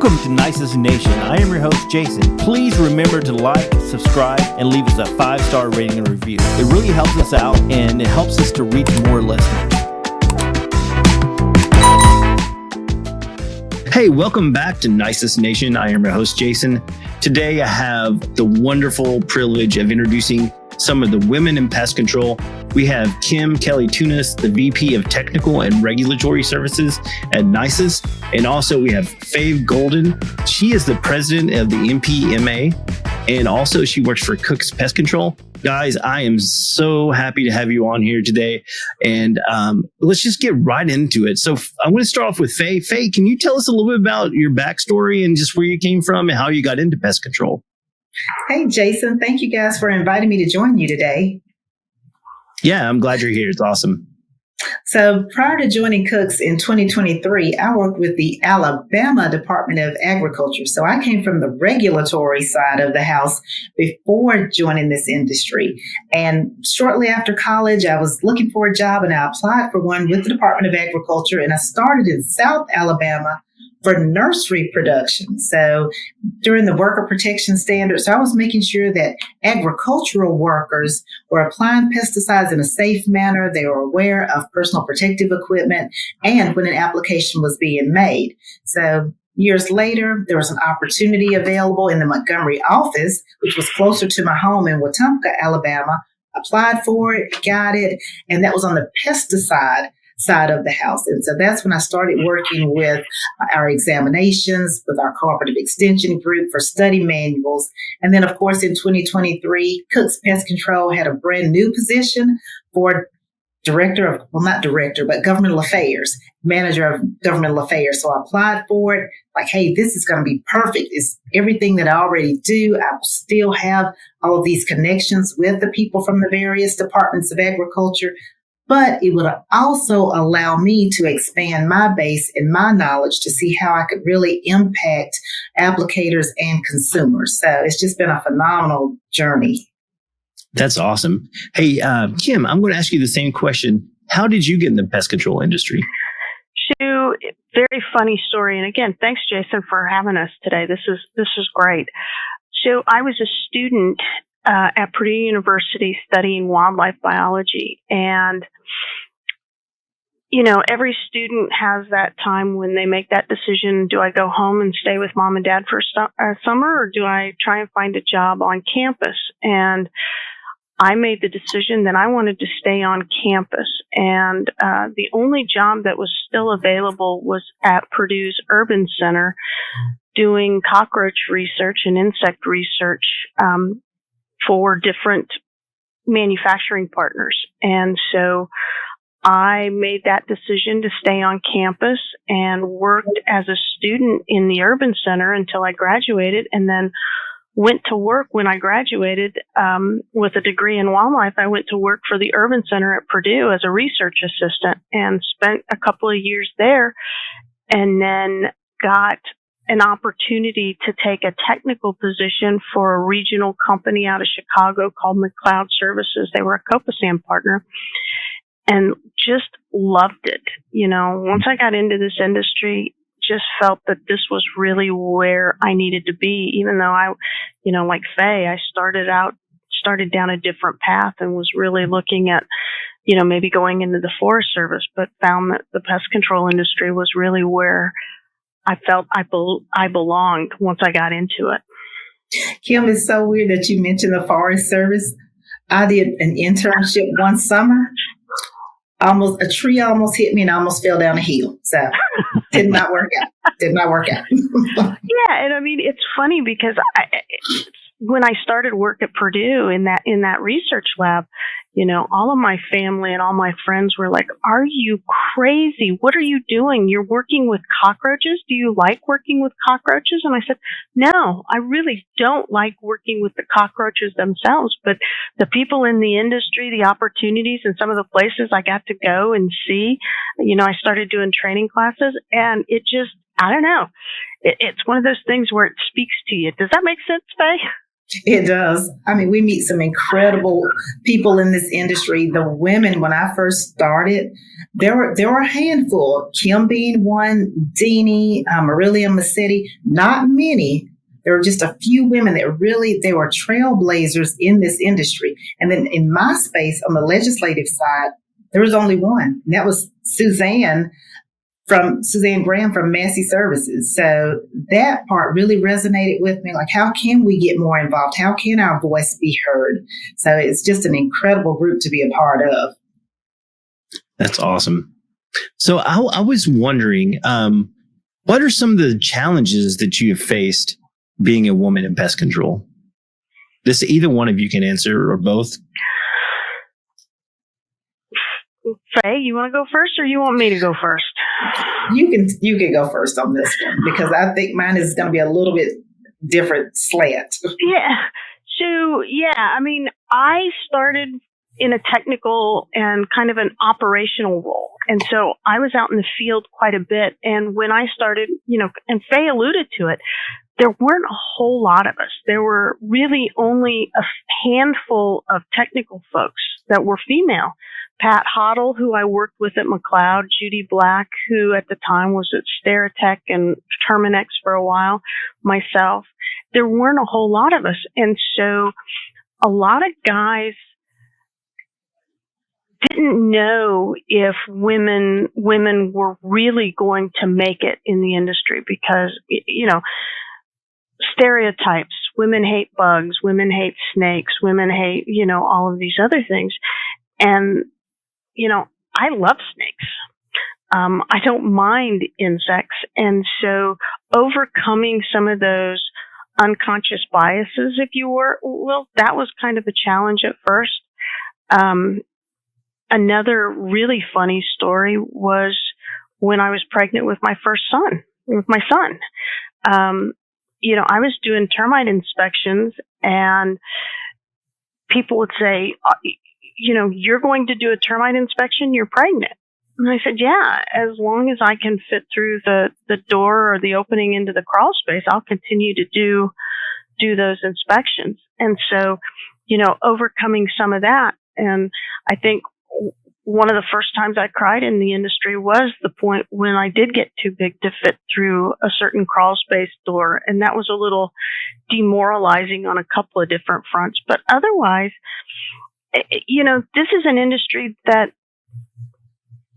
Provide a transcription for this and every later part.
Welcome to Nisus Nation. I am your host, Jason. Please remember to like, subscribe, and leave us a 5-star rating and review. It really helps us out, and it helps us to reach more listeners. Hey, welcome back to Nisus Nation. I am your host, Jason. Today, I have the wonderful privilege of introducing some of the women in pest control. We have Kelley-Tunis, the VP of Technical and Regulatory Services at Nisus. And also we have Faye Golden. She is the president of the MPMA. And also she works for Cook's Pest Control. Guys, I am so happy to have you on here today. And let's just get right into it. So I'm going to start off with Faye. Faye, can you tell us a little bit about your backstory and just where you came from and how you got into pest control? Hey, Jason. Thank you guys for inviting me to join you today. Yeah, I'm glad you're here. It's awesome. So prior to joining Cook's in 2023, I worked with the Alabama Department of Agriculture. So I came from the regulatory side of the house before joining this industry. And shortly after college, I was looking for a job and I applied for one with the Department of Agriculture. And I started in South Alabama for nursery production. So during the worker protection standards, I was making sure that agricultural workers were applying pesticides in a safe manner. They were aware of personal protective equipment and when an application was being made. So years later, there was an opportunity available in the Montgomery office, which was closer to my home in Wetumpka, Alabama. Applied for it, got it, and that was on the pesticide side of the house. And so that's when I started working with our examinations, with our cooperative extension group for study manuals. And then, of course, in 2023, Cook's Pest Control had a brand new position for governmental affairs, manager of governmental affairs. So I applied for it like, hey, this is going to be perfect. It's everything that I already do. I will still have all of these connections with the people from the various departments of agriculture. But it would also allow me to expand my base and my knowledge to see how I could really impact applicators and consumers. So it's just been a phenomenal journey. That's awesome. Hey, Kim, I'm going to ask you the same question. How did you get in the pest control industry? Very funny story. And again, thanks, Jason, for having us today. This is great. So I was a student at Purdue University studying wildlife biology. And, every student has that time when they make that decision. Do I go home and stay with mom and dad for summer, or do I try and find a job on campus? And I made the decision that I wanted to stay on campus. And the only job that was still available was at Purdue's Urban Center doing cockroach research and insect research for different manufacturing partners. And so I made that decision to stay on campus and worked as a student in the Urban Center until I graduated, and then went to work when I graduated with a degree in wildlife. I went to work for the Urban Center at Purdue as a research assistant and spent a couple of years there, and then got an opportunity to take a technical position for a regional company out of Chicago called McLeod Services. They were a Copasan partner, and just loved it. Once I got into this industry, just felt that this was really where I needed to be, even though I, like Faye, I started down a different path and was really looking at, maybe going into the Forest Service, but found that the pest control industry was really where I felt I belonged once I got into it. Kim, it's so weird that you mentioned the Forest Service. I did an internship one summer. A tree almost hit me and I almost fell down a hill. So did not work out. Yeah. And I mean, it's funny because when I started work at Purdue in that research lab, all of my family and all my friends were like, "Are you crazy? What are you doing? You're working with cockroaches? Do you like working with cockroaches?" And I said, "No, I really don't like working with the cockroaches themselves, but the people in the industry, the opportunities, and some of the places I got to go and see, I started doing training classes, and it just, I don't know. It's one of those things where it speaks to you. Does that make sense, Faye?" It does. I mean, we meet some incredible people in this industry. The women, when I first started, there were a handful. Kim being one, Deanie, Marilia Massetti, not many. There were just a few women that they were trailblazers in this industry. And then in my space, on the legislative side, there was only one, and that was Suzanne Graham from Massey Services. So that part really resonated with me. Like, how can we get more involved? How can our voice be heard? So it's just an incredible group to be a part of. That's awesome. So I was wondering, what are some of the challenges that you have faced being a woman in pest control? This, either one of you can answer, or both. Faye, you want to go first, or you want me to go first? You can go first on this one, because I think mine is going to be a little bit different slant. Yeah. So, I mean, I started in a technical and kind of an operational role. And so I was out in the field quite a bit. And when I started, and Faye alluded to it, there weren't a whole lot of us. There were really only a handful of technical folks that were female. Pat Hoddle, who I worked with at McLeod, Judy Black, who at the time was at Steritech and Terminex for a while, myself. There weren't a whole lot of us. And so a lot of guys didn't know if women were really going to make it in the industry, because, stereotypes, women hate bugs, women hate snakes, women hate, all of these other things. And, I love snakes. I don't mind insects. And so overcoming some of those unconscious biases, if you will, that was kind of a challenge at first. Another really funny story was when I was pregnant with my son. I was doing termite inspections, and people would say, you're going to do a termite inspection, you're pregnant. And I said, yeah, as long as I can fit through the door or the opening into the crawl space, I'll continue to do those inspections. And so, overcoming some of that. And I think one of the first times I cried in the industry was the point when I did get too big to fit through a certain crawl space door. And that was a little demoralizing on a couple of different fronts. But otherwise, this is an industry that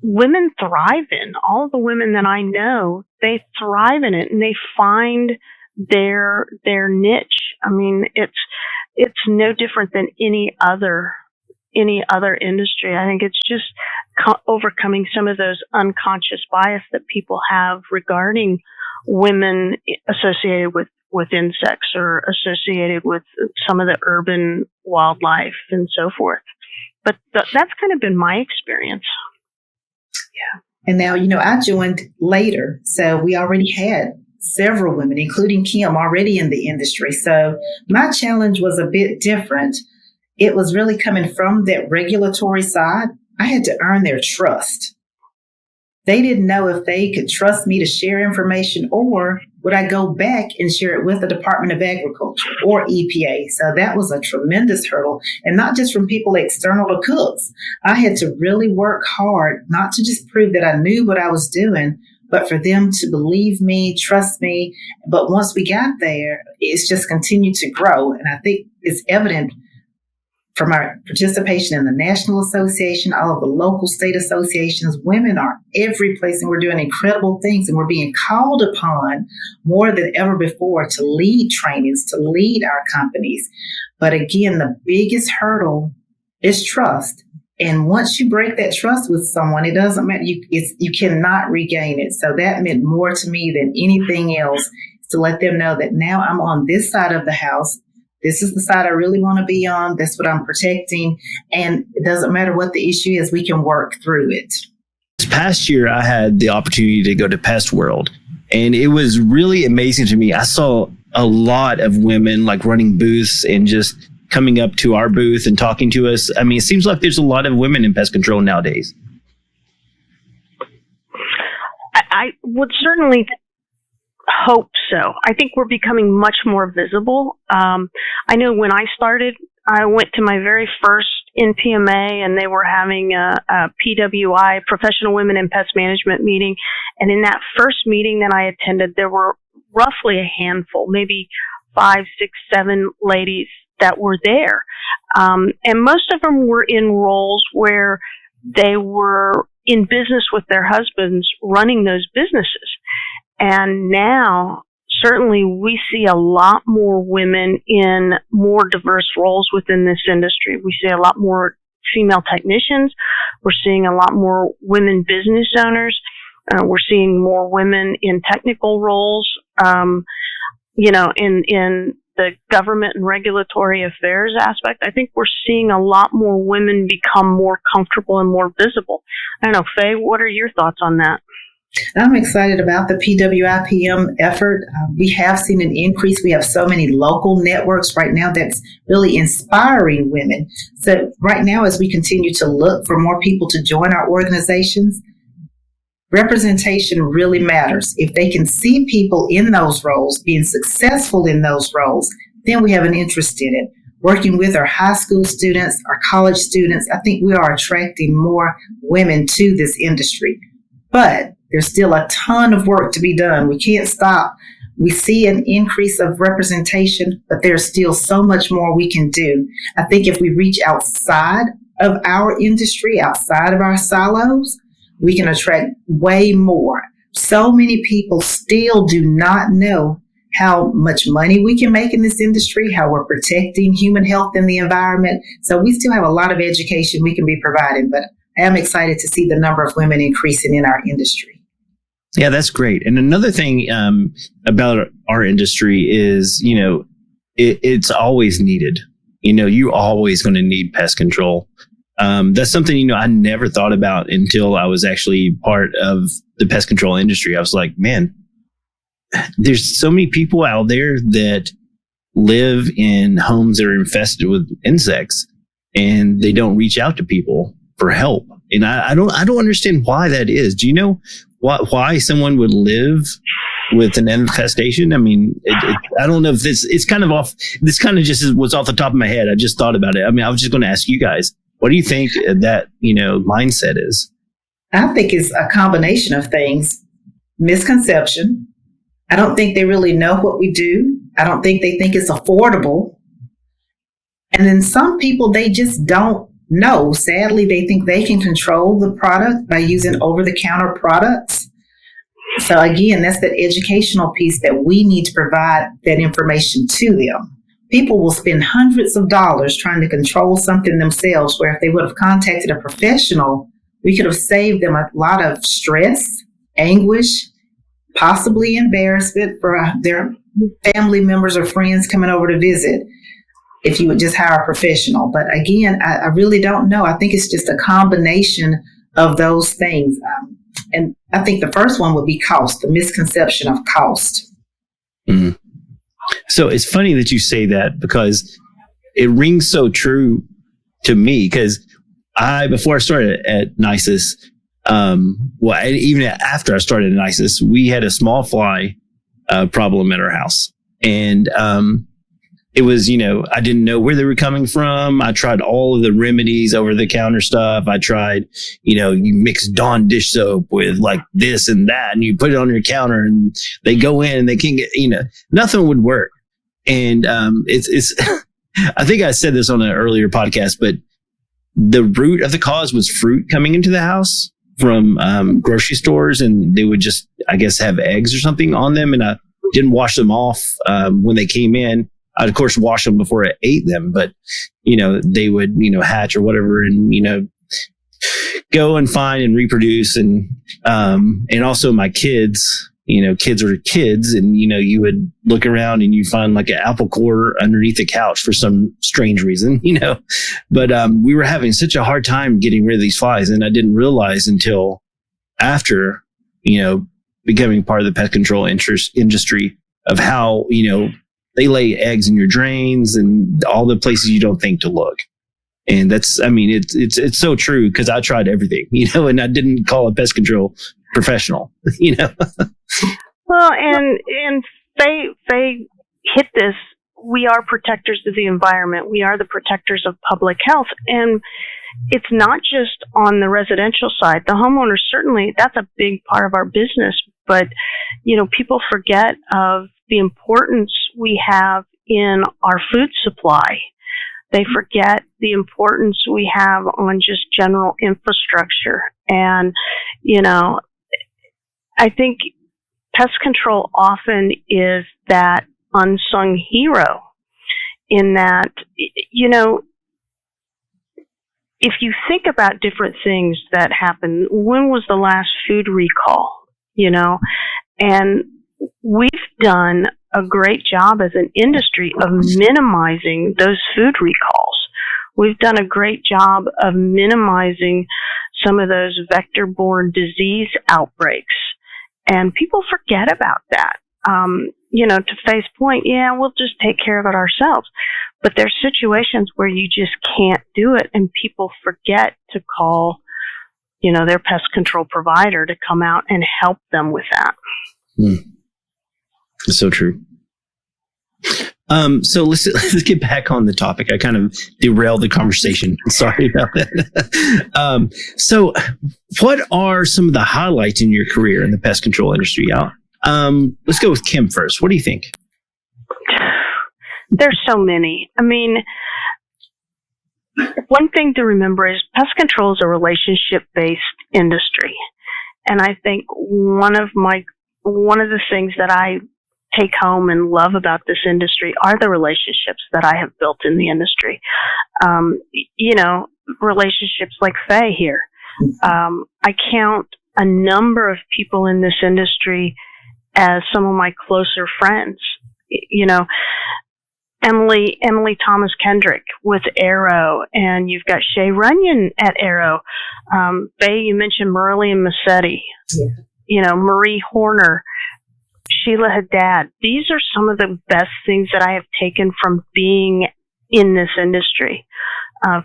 women thrive in. All the women that I know, they thrive in it, and they find their niche. I mean, it's no different than any other industry. I think it's just overcoming some of those unconscious bias that people have regarding women associated with insects or associated with some of the urban wildlife and so forth. But that's kind of been my experience. Yeah. And now, I joined later. So we already had several women, including Kim, already in the industry. So my challenge was a bit different. It was really coming from that regulatory side. I had to earn their trust. They didn't know if they could trust me to share information, or would I go back and share it with the Department of Agriculture or EPA. So that was a tremendous hurdle, and not just from people external to cooks. I had to really work hard, not to just prove that I knew what I was doing, but for them to believe me, trust me. But once we got there, it's just continued to grow. And I think it's evident from our participation in the National Association, all of the local state associations. Women are every place, and we're doing incredible things, and we're being called upon more than ever before to lead trainings, to lead our companies. But again, the biggest hurdle is trust. And once you break that trust with someone, it doesn't matter. You cannot regain it. So that meant more to me than anything else, to let them know that now I'm on this side of the house. This is the side I really want to be on. That's what I'm protecting. And it doesn't matter what the issue is, we can work through it. This past year, I had the opportunity to go to Pest World, and it was really amazing to me. I saw a lot of women running booths and just coming up to our booth and talking to us. I mean, it seems like there's a lot of women in pest control nowadays. I would certainly hope so. I think we're becoming much more visible. I know when I started, I went to my very first NPMA, and they were having a PWI, Professional Women in Pest Management meeting. And in that first meeting that I attended, there were roughly a handful, maybe 5, 6, 7 ladies that were there. And most of them were in roles where they were in business with their husbands running those businesses. And now, certainly, we see a lot more women in more diverse roles within this industry. We see a lot more female technicians. We're seeing a lot more women business owners. We're seeing more women in technical roles, in the government and regulatory affairs aspect. I think we're seeing a lot more women become more comfortable and more visible. I don't know, Faye, what are your thoughts on that? I'm excited about the PWIPM effort. We have seen an increase. We have so many local networks right now that's really inspiring women. So right now, as we continue to look for more people to join our organizations, representation really matters. If they can see people in those roles, being successful in those roles, then we have an interest in it. Working with our high school students, our college students, I think we are attracting more women to this industry. But there's still a ton of work to be done. We can't stop. We see an increase of representation, but there's still so much more we can do. I think if we reach outside of our industry, outside of our silos, we can attract way more. So many people still do not know how much money we can make in this industry, how we're protecting human health and the environment. So we still have a lot of education we can be providing, but I am excited to see the number of women increasing in our industry. Yeah, that's great. And another thing about our industry is, it's always needed. You're always going to need pest control. That's something, I never thought about until I was actually part of the pest control industry. I was like, man, there's so many people out there that live in homes that are infested with insects, and they don't reach out to people for help. And I don't understand why that is. Do you know why someone would live with an infestation? I mean, I don't know if it's kind of off. This kind of just was off the top of my head. I just thought about it. I mean, I was just going to ask you guys, what do you think that, mindset is? I think it's a combination of things. Misconception. I don't think they really know what we do. I don't think they think it's affordable. And then some people, they just don't know. Sadly, they think they can control the product by using over-the-counter products. So again, that's that educational piece that we need to provide that information to them. People will spend hundreds of dollars trying to control something themselves, where if they would have contacted a professional, we could have saved them a lot of stress, anguish, possibly embarrassment for their family members or friends coming over to visit, if you would just hire a professional. But again, I really don't know. I think it's just a combination of those things. And I think the first one would be cost, the misconception of cost. Mm-hmm. So it's funny that you say that, because it rings so true to me, because before I started at Nisus, even after I started at Nisus, we had a small fly problem at our house. And it was, I didn't know where they were coming from. I tried all of the remedies, over the counter stuff. I tried, you mix Dawn dish soap with like this and that, and you put it on your counter, and they go in and they can't get, nothing would work. And it's I think I said this on an earlier podcast, but the root of the cause was fruit coming into the house from grocery stores, and they would just, I guess, have eggs or something on them. And I didn't wash them off when they came in. I'd, of course, wash them before I ate them, but, they would, hatch or whatever, and, go and find and reproduce. And also my kids, kids are kids, and, you would look around and you find like an apple core underneath the couch for some strange reason, but we were having such a hard time getting rid of these flies. And I didn't realize until after, becoming part of the pest control industry of how, they lay eggs in your drains and all the places you don't think to look. And that's, it's so true, because I tried everything, and I didn't call a pest control professional, Well, and Faye hit this. We are protectors of the environment. We are the protectors of public health. And it's not just on the residential side. The homeowners, certainly, that's a big part of our business. But, people forget of the importance we have in our food supply. They forget the importance we have on just general infrastructure. And, I think pest control often is that unsung hero in that, if you think about different things that happen, when was the last food recall, and we've done a great job as an industry of minimizing those food recalls. We've done a great job of minimizing some of those vector-borne disease outbreaks, and people forget about that. To Faye's point, we'll just take care of it ourselves. But there's situations where you just can't do it, and people forget to call, their pest control provider to come out and help them with that. So true. So let's get back on the topic. I kind of derailed the conversation. Sorry about that. So what are some of the highlights in your career in the pest control industry? Let's go with Kim first. What do you think? There's so many. I mean, one thing to remember is pest control is a relationship-based industry. And I think one of the things that I take home and love about this industry are the relationships that I have built in the industry. Relationships like Faye here. I count a number of people in this industry as some of my closer friends. Emily Thomas Kendrick with Arrow, and you've got Shay Runyon at Arrow. Faye, you mentioned Merle and Massetti. Yeah. Marie Horner, Sheila Haddad. These are some of the best things that I have taken from being in this industry.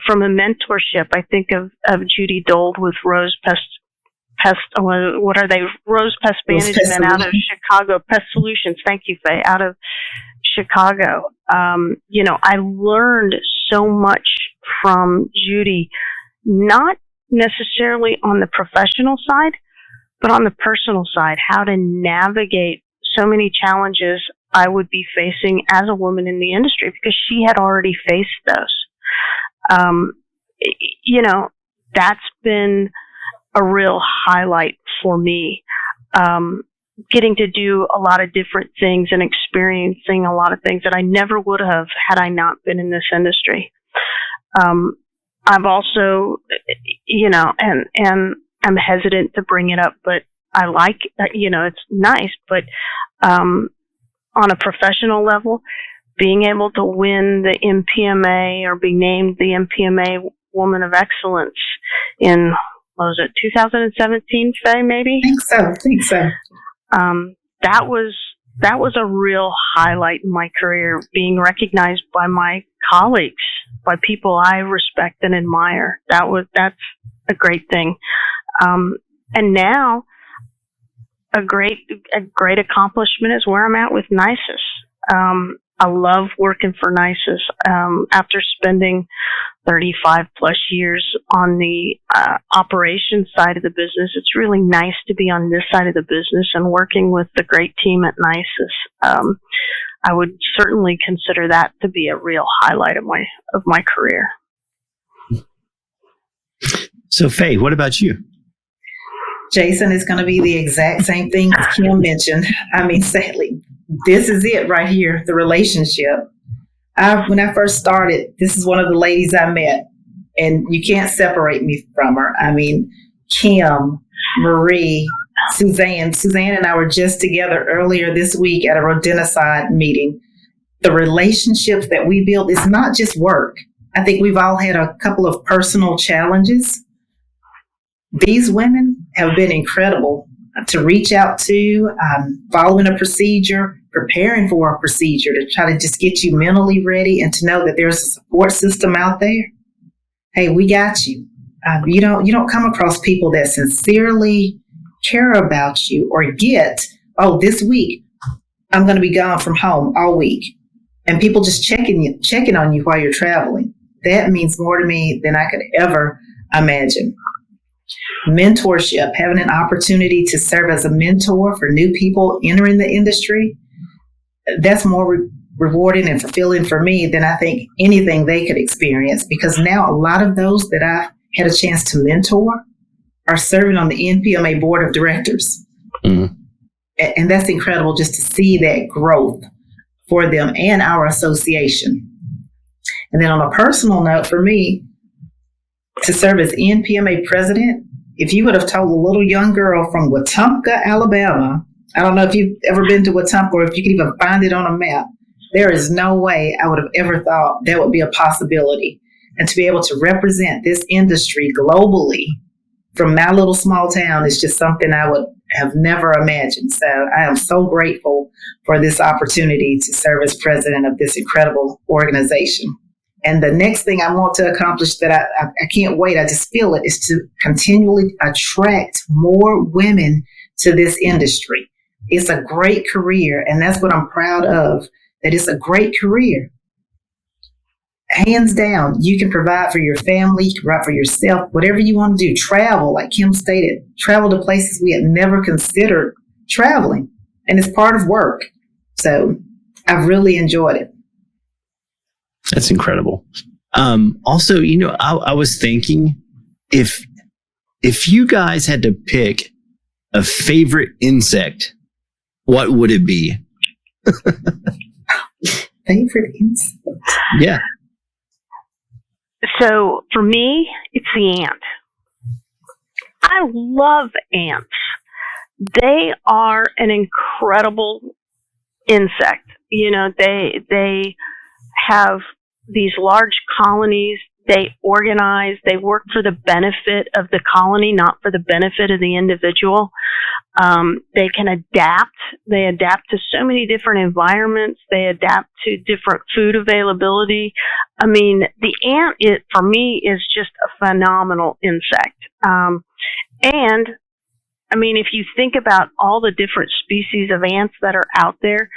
From a mentorship, I think of Judy Dold with Rose Pest. What are they? Rose Pest Management out of Chicago. Pest Solutions. Thank you, Faye. Out of Chicago. I learned so much from Judy, not necessarily on the professional side, but on the personal side, how to navigate so many challenges I would be facing as a woman in the industry, because she had already faced those. That's been a real highlight for me. Getting to do a lot of different things and experiencing a lot of things that I never would have had I not been in this industry. I've also, and I'm hesitant to bring it up, but I like, it's nice, but on a professional level, being able to win the MPMA or be named the MPMA Woman of Excellence in, 2017, Faye, maybe? I think so. That was a real highlight in my career, being recognized by my colleagues, by people I respect and admire. That's a great thing. And now a great accomplishment is where I'm at with Nisus. I love working for Nisus. After spending 35 plus years on the operations side of the business, it's really nice to be on this side of the business and working with the great team at Nisus. I would certainly consider that to be a real highlight of my career. So, Faye, what about you? Jason, is going to be the exact same thing Kim mentioned. I mean, sadly, this is it right here, the relationship. When I first started, this is one of the ladies I met, and you can't separate me from her. I mean, Kim, Marie, Suzanne. Suzanne and I were just together earlier this week at a rodenticide meeting. The relationships that we build is not just work. I think we've all had a couple of personal challenges. These women have been incredible to reach out to, following a procedure, preparing for a procedure to try to just get you mentally ready and to know that there's a support system out there. Hey, we got you. You don't come across people that sincerely care about you or get oh, this week I'm going to be gone from home all week. And people just checking on you while you're traveling. That means more to me than I could ever imagine. Mentorship, having an opportunity to serve as a mentor for new people entering the industry, that's more rewarding and fulfilling for me than I think anything they could experience, because now a lot of those that I've had a chance to mentor are serving on the NPMA board of directors. Mm-hmm. And that's incredible just to see that growth for them and our association. And then on a personal note, for me, to serve as NPMA president, if you would have told a little young girl from Wetumpka, Alabama, I don't know if you've ever been to Wetumpka or if you can even find it on a map, there is no way I would have ever thought that would be a possibility. And to be able to represent this industry globally from my little small town is just something I would have never imagined. So I am so grateful for this opportunity to serve as president of this incredible organization. And the next thing I want to accomplish that I can't wait, I just feel it, is to continually attract more women to this industry. It's a great career, and that's what I'm proud of, that it's a great career. Hands down, you can provide for your family, you can provide for yourself, whatever you want to do. Travel, like Kim stated, travel to places we had never considered traveling, and it's part of work. So I've really enjoyed it. That's incredible. Also, I was thinking, if you guys had to pick a favorite insect, what would it be? Favorite insect? Yeah. So for me, it's the ant. I love ants. They are an incredible insect. They have these large colonies. They organize. They work for the benefit of the colony, not for the benefit of the individual. They can adapt. They adapt to so many different environments. They adapt to different food availability. I mean, the ant, for me, is just a phenomenal insect. And, I mean, if you think about all the different species of ants that are out there,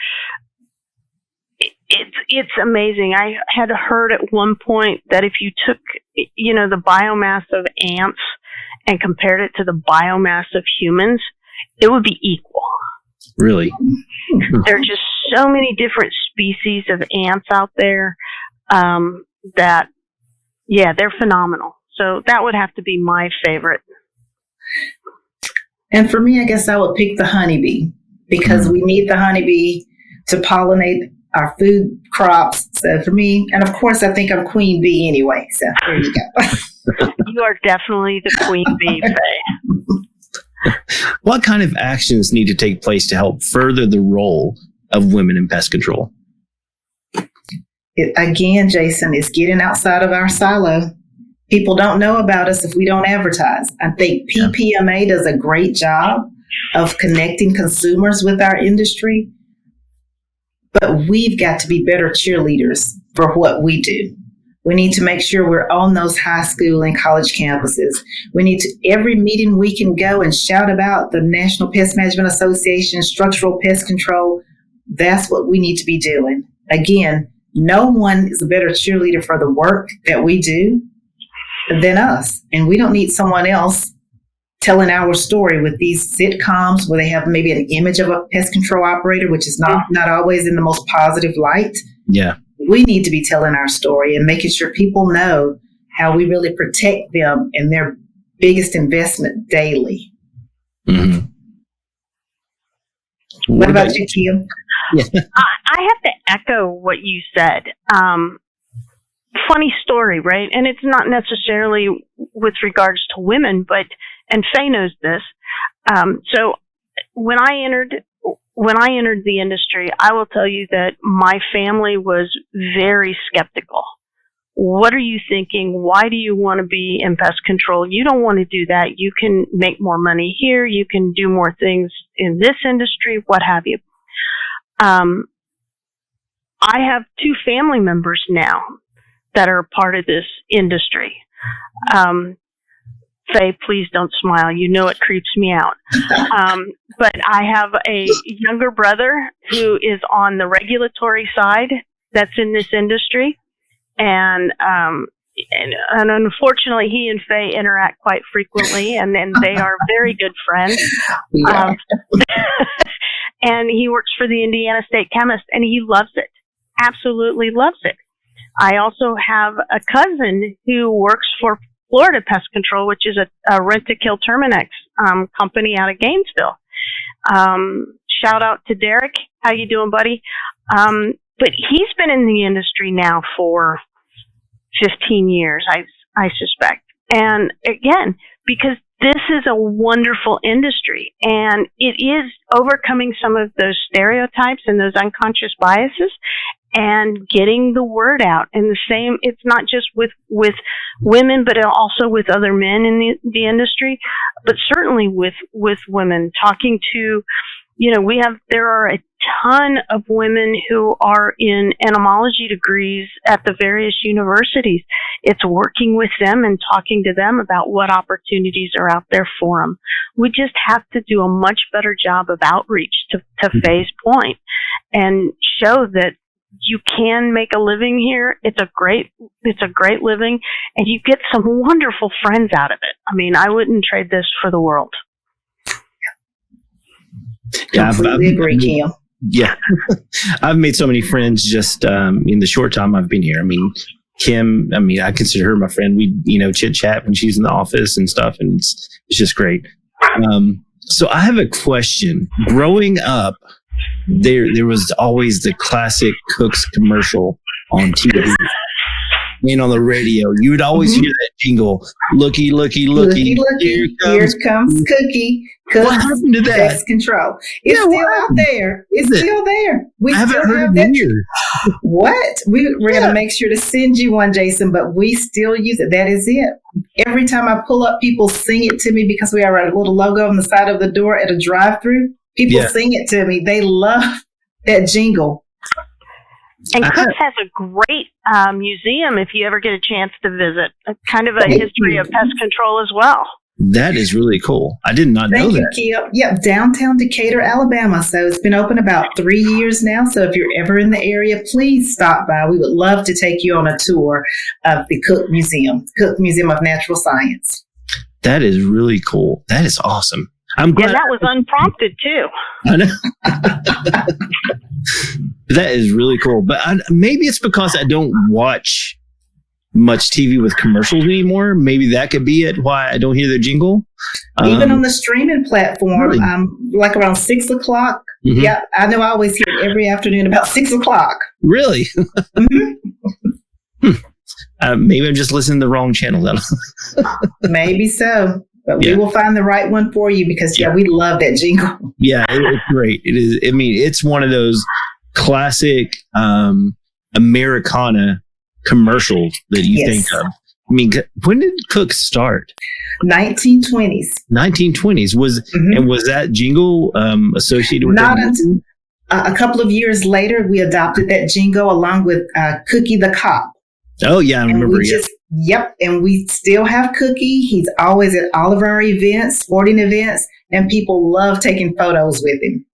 it's amazing. I had heard at one point that if you took, the biomass of ants and compared it to the biomass of humans, it would be equal. Really? There are just so many different species of ants out there that, they're phenomenal. So that would have to be my favorite. And for me, I guess I would pick the honeybee, because we need the honeybee to pollinate our food crops. So for me, and of course, I think I'm queen bee anyway. So there you go. You are definitely the queen bee, Faye. What kind of actions need to take place to help further the role of women in pest control? Again, Jason, is getting outside of our silo. People don't know about us if we don't advertise. I think PPMA does a great job of connecting consumers with our industry, but we've got to be better cheerleaders for what we do. We need to make sure we're on those high school and college campuses. We need to, every meeting we can go and shout about the National Pest Management Association, structural pest control. That's what we need to be doing. Again, no one is a better cheerleader for the work that we do than us. And we don't need someone else telling our story with these sitcoms where they have maybe an image of a pest control operator, which is not always in the most positive light. Yeah. We need to be telling our story and making sure people know how we really protect them and their biggest investment daily. Mm-hmm. What about you, Kim? Yeah. I have to echo what you said. Funny story, right? And it's not necessarily with regards to women, and Faye knows this. So when I entered the industry, I will tell you that my family was very skeptical. What are you thinking? Why do you want to be in pest control? You don't want to do that. You can make more money here. You can do more things in this industry, what have you. I have 2 family members now that are part of this industry. Faye, please don't smile. You know it creeps me out. But I have a younger brother who is on the regulatory side that's in this industry. And unfortunately, he and Faye interact quite frequently, and they are very good friends. Yeah. And he works for the Indiana State Chemist, and he loves it. Absolutely loves it. I also have a cousin who works for Florida Pest Control, which is a rent-to-kill Terminex company out of Gainesville. Shout out to Derek. How you doing, buddy? But he's been in the industry now for 15 years, I suspect. And again, because this is a wonderful industry, and it is overcoming some of those stereotypes and those unconscious biases and getting the word out. And the same, it's not just with women, but also with other men in the industry, but certainly with women. Talking to, there are a ton of women who are in entomology degrees at the various universities. It's working with them and talking to them about what opportunities are out there for them. We just have to do a much better job of outreach, to Faye's point, and show that you can make a living here. It's a great living, and you get some wonderful friends out of it. I mean, I wouldn't trade this for the world. Yeah, Completely agree, Kim. Yeah. I've made so many friends just in the short time I've been here. I mean, Kim, I consider her my friend. We, chit chat when she's in the office and stuff, and it's just great. So I have a question. Growing up, there was always the classic Cook's commercial on TV and on the radio. You would always hear that jingle. Looky, looky, looky. Here comes Cookie. What happened to that? Pest control. It's still out there. It's still there. We I haven't still heard have it in that. years. What? We're going to make sure to send you one, Jason, but we still use it. That is it. Every time I pull up, people sing it to me because we have a little logo on the side of the door at a drive-through. People sing it to me. They love that jingle. And Cook's has a great museum if you ever get a chance to visit. Kind of a history of pest control as well. That is really cool. I did not know that. Thank you, Kim. Yeah, downtown Decatur, Alabama. So it's been open about 3 years now. So if you're ever in the area, please stop by. We would love to take you on a tour of the Cook Museum of Natural Science. That is really cool. That is awesome. I'm glad. And that was unprompted too. I know. That is really cool. But maybe it's because I don't watch much TV with commercials anymore. Maybe that could be it, why I don't hear the jingle. Even on the streaming platform, really? Like around 6 o'clock. Mm-hmm. Yeah, I know I always hear it every afternoon about 6 o'clock. Really? Mm-hmm. Maybe I'm just listening to the wrong channel then. Maybe so. But we will find the right one for you because, we love that jingle. Yeah, it's great. It is. I mean, it's one of those classic Americana commercials that you think of. I mean, when did Cook start? 1920s. 1920s. And was that jingle associated with Not that? until a couple of years later, we adopted that jingle along with Cookie the Cop. Oh, yeah, I remember. And we still have Cookie. He's always at all of our events, sporting events, and people love taking photos with him.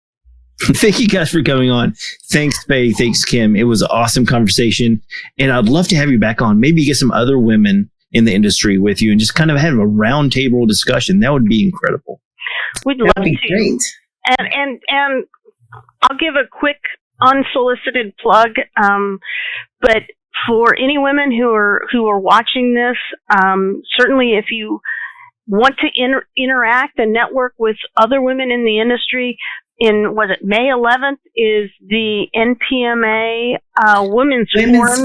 Thank you guys for coming on. Thanks, Faye. Thanks, Kim. It was an awesome conversation, and I'd love to have you back on. Maybe get some other women in the industry with you and just kind of have a roundtable discussion. That would be incredible. We'd love to. Great. And I'll give a quick unsolicited plug, but for any women who are watching this, certainly if you want to interact and network with other women in the industry, May 11th is the NPMA Women's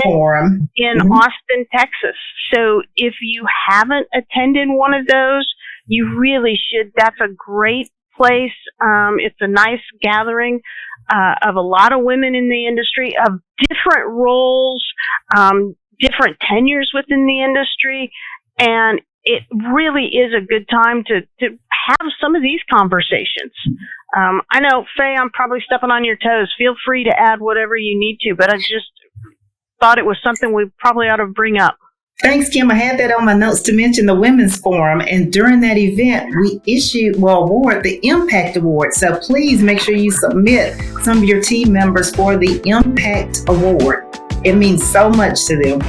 Forum in Austin, Texas. So if you haven't attended one of those, you really should. That's a great place. It's a nice gathering of a lot of women in the industry of different roles, different tenures within the industry, and it really is a good time to have some of these conversations. I know, Faye, I'm probably stepping on your toes. Feel free to add whatever you need to, but I just thought it was something we probably ought to bring up. Thanks, Kim. I had that on my notes to mention the Women's Forum. And during that event, we award the Impact Award. So please make sure you submit some of your team members for the Impact Award. It means so much to them.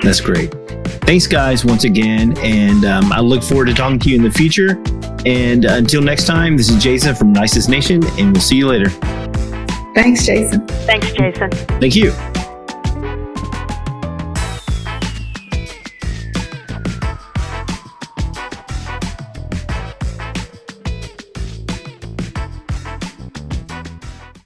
That's great. Thanks, guys, once again. And I look forward to talking to you in the future. And until next time, this is Jason from Nisus Nation, and we'll see you later. Thanks, Jason. Thanks, Jason. Thank you.